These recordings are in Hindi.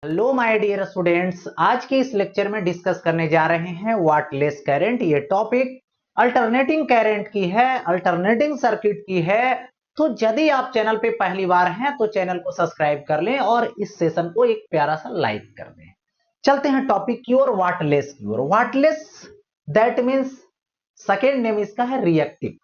हेलो माय डियर स्टूडेंट्स, आज के इस लेक्चर में डिस्कस करने जा रहे हैं वाटलेस करंट। ये टॉपिक अल्टरनेटिंग करंट की है, अल्टरनेटिंग सर्किट की है। तो यदि आप चैनल पे पहली बार हैं तो चैनल को सब्सक्राइब कर लें और इस सेशन को एक प्यारा सा लाइक कर दें। चलते हैं टॉपिक की ओर, वाटलेस की ओर। वाटलेस दैट मीन्स सेकेंड नेम इसका है रिएक्टिव।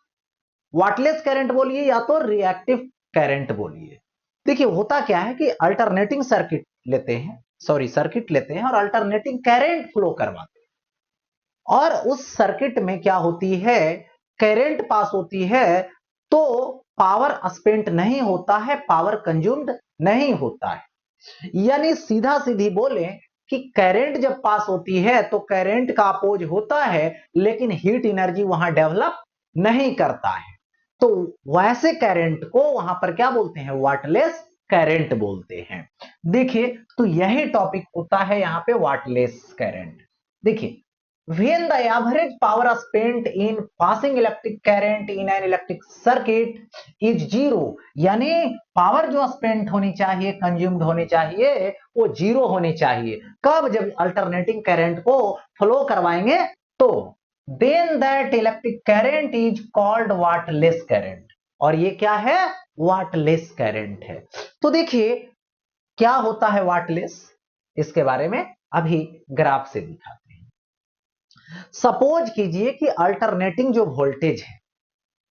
वाटलेस करंट बोलिए या तो रिएक्टिव करंट बोलिए। देखिए होता क्या है कि अल्टरनेटिंग सर्किट लेते हैं और अल्टरनेटिंग करंट फ्लो करवाते हैं। और उस सर्किट में क्या होती है, करंट पास होती है तो पावर स्पेंट नहीं होता है, पावर कंज्यूम्ड नहीं होता है। यानी सीधा सीधी बोले कि करंट जब पास होती है तो करंट का अपोज होता है लेकिन हीट एनर्जी वहां डेवलप नहीं करता है। तो वैसे करंट को वहां पर क्या बोलते हैं, वाटलेस करंट बोलते हैं। देखिए तो यही टॉपिक होता है यहां पे, वाटलेस करंट। देखिए when the average power spent in passing electric current in an electric circuit is zero, यानी पावर जो स्पेंट होनी चाहिए, कंज्यूम्ड होनी चाहिए, वो जीरो होनी चाहिए। कब? जब अल्टरनेटिंग करंट को फ्लो करवाएंगे तो then that electric current is called wattless current. और ये क्या है? वाटलेस करंट है। तो देखिए क्या होता है वाटलेस, इसके बारे में अभी ग्राफ से दिखाते हैं। सपोज कीजिए कि अल्टरनेटिंग जो वोल्टेज है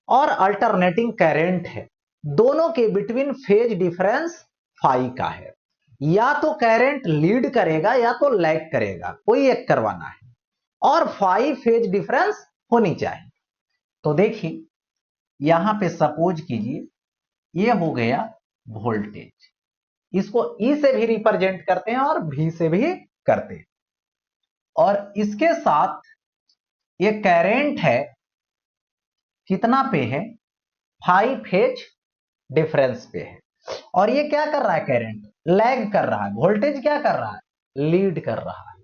और अल्टरनेटिंग करंट है, दोनों के बिटवीन फेज डिफरेंस फाई का है। या तो करंट लीड करेगा या तो लैग करेगा, कोई एक करवाना है, और फाई फेज डिफरेंस होनी चाहिए। तो देखिए यहां पे सपोज कीजिए ये हो गया वोल्टेज, इसको ई से भी रिप्रेजेंट करते हैं और भी से भी करते हैं, और इसके साथ ये करंट है, कितना पे है? 5 फेज डिफरेंस पे है। और ये क्या कर रहा है? करंट लैग कर रहा है, वोल्टेज क्या कर रहा है? लीड कर रहा है।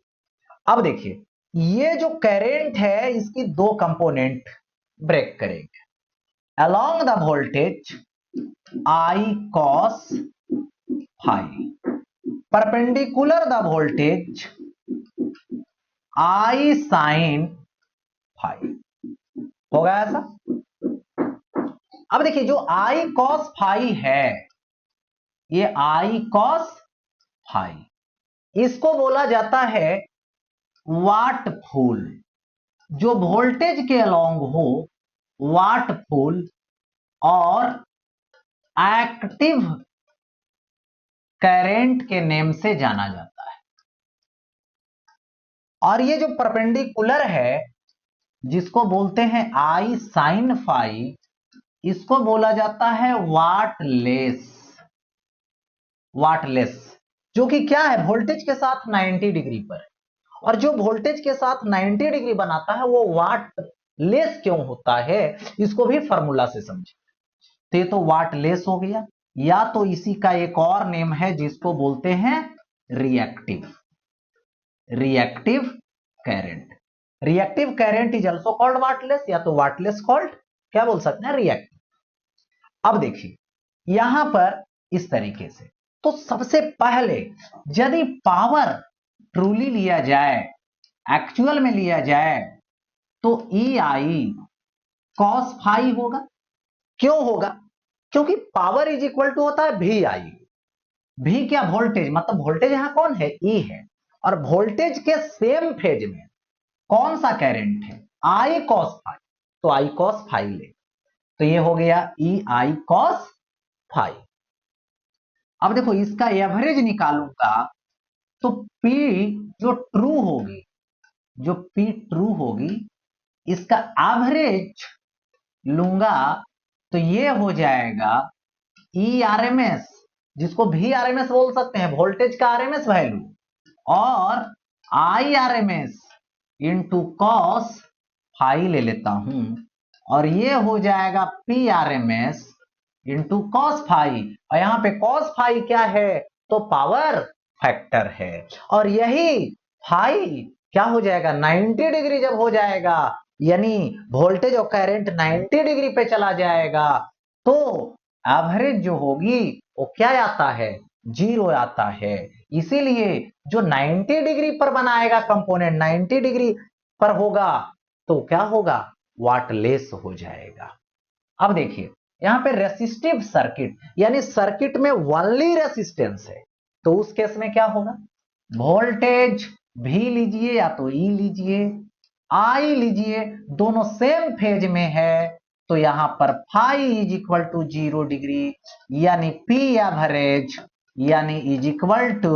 अब देखिए ये जो करंट है इसकी दो कंपोनेंट ब्रेक करेंगे। Along the voltage I cos phi, perpendicular the voltage I sine phi. हो गया ऐसा? अब देखिए जो आई कॉस फाई है, ये आई कॉस फाई, इसको बोला जाता है वाट फूल। जो वोल्टेज के अलोंग हो वाट फूल और एक्टिव करंट के नेम से जाना जाता है। और ये जो परपेंडिकुलर है जिसको बोलते हैं आई साइन फाई, इसको बोला जाता है वाटलेस। वाटलेस जो कि क्या है, वोल्टेज के साथ 90 डिग्री पर है। और जो वोल्टेज के साथ 90 डिग्री बनाता है वो वाटलेस क्यों होता है, इसको भी फॉर्मूला से समझे। तो ये तो वाटलेस हो गया। या तो इसी का एक और नेम है जिसको बोलते हैं reactive, reactive current. Reactive current is also called wattless, या तो वाटलेस कॉल्ड क्या बोल सकते हैं, रिएक्टिव। अब देखिए यहां पर इस तरीके से, तो सबसे पहले यदि पावर ट्रूली लिया जाए, एक्चुअल में लिया जाए, तो ई आई कॉस फाई होगा। क्यों होगा? क्योंकि पावर इज इक्वल टू होता है वी आई। वी क्या? वोल्टेज, मतलब वोल्टेज यहां कौन है? ई है। और वोल्टेज के सेम फेज में कौन सा करंट है? आई कॉस फाई। तो आई कॉस फाई ले, तो ये हो गया ई आई कॉस फाई। अब देखो इसका एवरेज निकालूंगा तो P जो ट्रू होगी, जो P ट्रू होगी, इसका एवरेज लूंगा तो ये हो जाएगा ई आर एम एस, जिसको भी आर एम एस बोल सकते हैं, वोल्टेज का आर एम एस वैल्यू, और I R M S into cos phi ले लेता हूं, और ये हो जाएगा P R M S into cos phi. और यहां पे कॉस फाई क्या है? तो पावर फैक्टर है। और यही फाई क्या हो जाएगा? 90 डिग्री जब हो जाएगा, यानी वोल्टेज और करंट 90 डिग्री पे चला जाएगा, तो एवरेज जो होगी वो क्या आता है? जीरो आता है। इसीलिए जो 90 डिग्री पर बनाएगा कंपोनेंट 90 डिग्री पर होगा तो क्या होगा, वाटलेस हो जाएगा। अब देखिए यहां पे रेसिस्टिव सर्किट यानी सर्किट में ओनली रेसिस्टेंस है, तो उस केस में क्या होगा, वोल्टेज V लीजिए या तो E लीजिए, I लीजिए, दोनों सेम फेज में है, तो यहां पर phi is equal to 0 degree यानी P एवरेज यानी इज इक्वल टू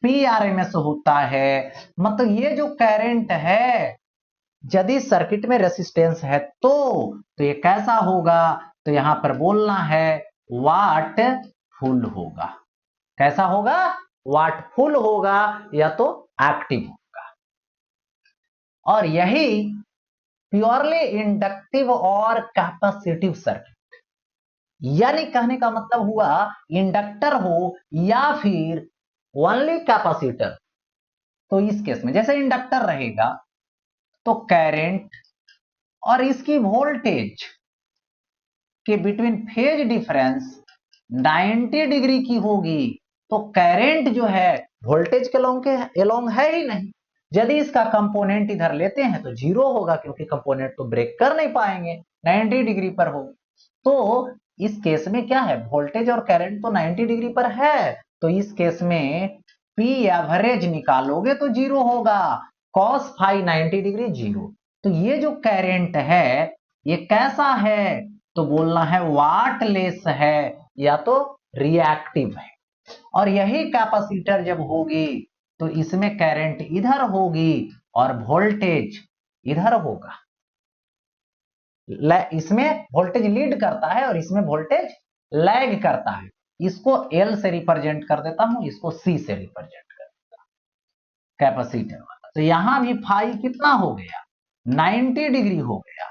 PRMS होता है। मतलब ये जो करंट है यदि सर्किट में रेसिस्टेंस है तो ये कैसा होगा, तो यहां पर बोलना है वाट फुल होगा। कैसा होगा, वाट फुल होगा या तो एक्टिव होगा। और यही प्योरली इंडक्टिव और कैपेसिटिव सर्किट, यानी कहने का मतलब हुआ इंडक्टर हो या फिर ओनली कैपेसिटर, तो इस केस में जैसे इंडक्टर रहेगा तो करंट और इसकी वोल्टेज के बिटवीन फेज डिफरेंस 90 डिग्री की होगी, तो करंट जो है वोल्टेज के एलोंग है ही नहीं। यदि इसका कंपोनेंट इधर लेते हैं तो 0 होगा क्योंकि कंपोनेंट तो ब्रेक कर नहीं पाएंगे, 90 डिग्री पर होगी। तो इस केस में क्या है, वोल्टेज और करंट तो 90 डिग्री पर है, तो इस केस में P एवरेज निकालोगे तो 0 होगा, cos फाई 90 डिग्री 0। तो ये जो करंट है ये कैसा है, तो बोलना है वाटलेस है या तो रिएक्टिव है। और यही कैपेसिटर जब होगी तो इसमें करंट इधर होगी और वोल्टेज इधर होगा। इसमें वोल्टेज लीड करता है और इसमें वोल्टेज लैग करता है। इसको L से रिप्रेजेंट कर देता हूं, इसको C से रिप्रेजेंट कर देता हूं, कैपेसिटर वाला। तो यहां भी फाई कितना हो गया, 90 डिग्री हो गया,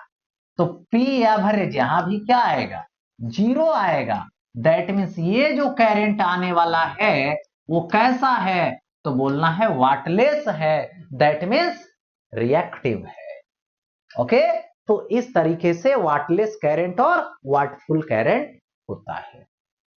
तो P एवरेज यहां भी क्या आएगा, 0 आएगा। दैट मीन्स ये जो करंट आने वाला है वो कैसा है, तो बोलना है वाटलेस है, दैट मीन्स रिएक्टिव है। ओके, तो इस तरीके से वाटलेस करंट और वाटफुल करंट होता है।